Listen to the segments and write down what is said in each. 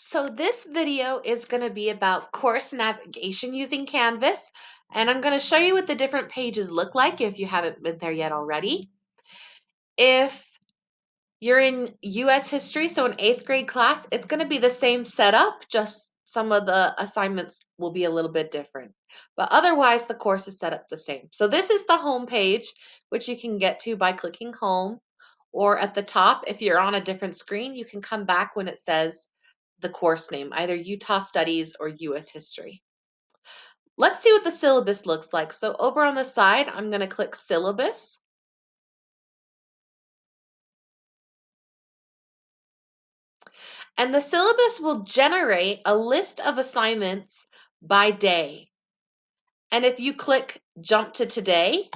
So this video is going to be about course navigation using Canvas, and I'm going to show you what the different pages look like if you haven't been there yet already. If you're in US history, so an 8th grade class, it's going to be the same setup, just some of the assignments will be a little bit different. But otherwise, the course is set up the same. So this is the home page, which you can get to by clicking home, or at the top, if you're on a different screen, you can come back when it says the course name, either Utah Studies or US History. Let's see what the syllabus looks like. So over on the side, I'm going to click Syllabus. And the syllabus will generate a list of assignments by day. And if you click Jump to Today,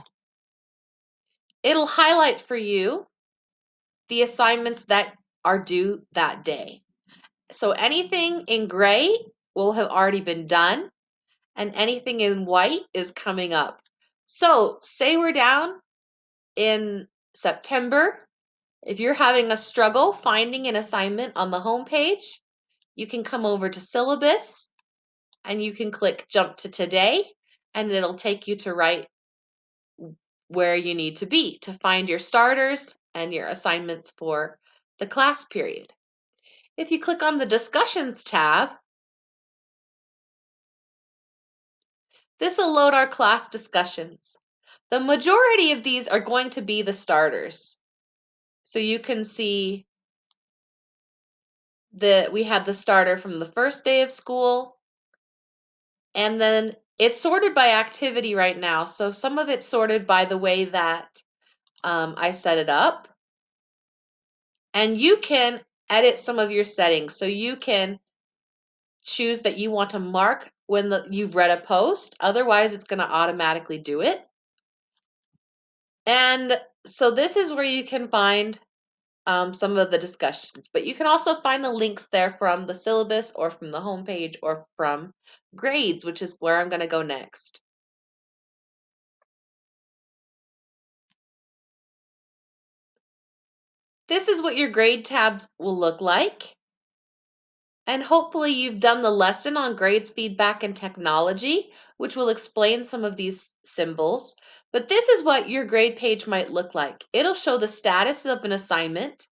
it'll highlight for you the assignments that are due that day. So anything in gray will have already been done, and anything in white is coming up. So say we're down in September. If you're having a struggle finding an assignment on the home page, you can come over to Syllabus and you can click Jump to Today, and it'll take you to right where you need to be to find your starters and your assignments for the class period. If you click on the Discussions tab, this will load our class discussions. The majority of these are going to be the starters. So you can see that we had the starter from the first day of school, and then it's sorted by activity right now. So some of it's sorted by the way that I set it up. And you can edit some of your settings. So you can choose that you want to mark when you've read a post. Otherwise, it's going to automatically do it. And so this is where you can find some of the discussions. But you can also find the links there from the syllabus or from the homepage or from grades, which is where I'm going to go next. This is what your grade tabs will look like. And hopefully you've done the lesson on grades, feedback, and technology, which will explain some of these symbols. But this is what your grade page might look like. It'll show the status of an assignment,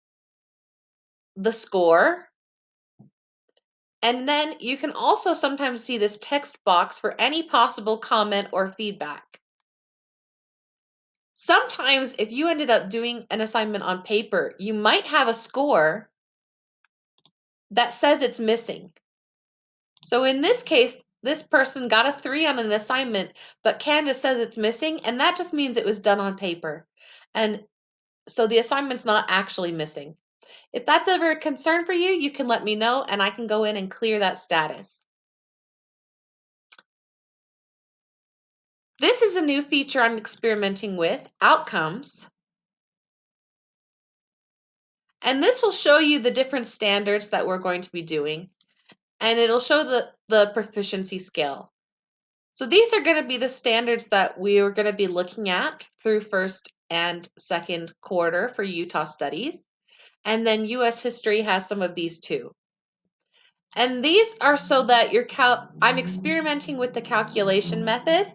the score, and then you can also sometimes see this text box for any possible comment or feedback. Sometimes if you ended up doing an assignment on paper, you might have a score that says it's missing. So in this case, this person got a 3 on an assignment, but Canvas says it's missing, and that just means it was done on paper. And so the assignment's not actually missing. If that's ever a concern for you, you can let me know and I can go in and clear that status. This is a new feature I'm experimenting with, Outcomes. And this will show you the different standards that we're going to be doing. And it'll show the proficiency scale. So these are going to be the standards that we are going to be looking at through first and second quarter for Utah studies. And then US history has some of these too. And these are so that I'm experimenting with the calculation method,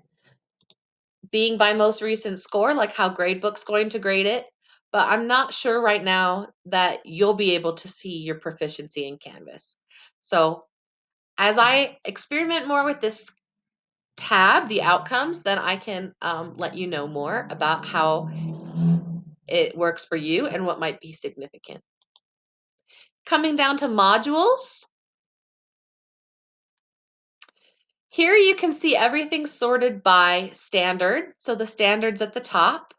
being by most recent score, like how Gradebook's going to grade it. But I'm not sure right now that you'll be able to see your proficiency in Canvas. So as I experiment more with this tab, the outcomes, then I can let you know more about how it works for you and what might be significant. Coming down to modules, here you can see everything sorted by standard. So the standards at the top.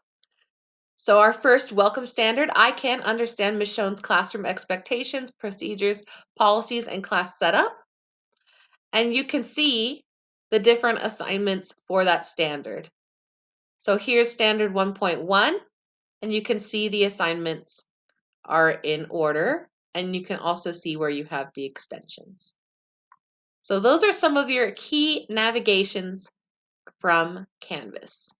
So our first welcome standard, I can understand Ms. Schone's classroom expectations, procedures, policies, and class setup. And you can see the different assignments for that standard. So here's standard 1.1, and you can see the assignments are in order, and you can also see where you have the extensions. So those are some of your key navigations from Canvas.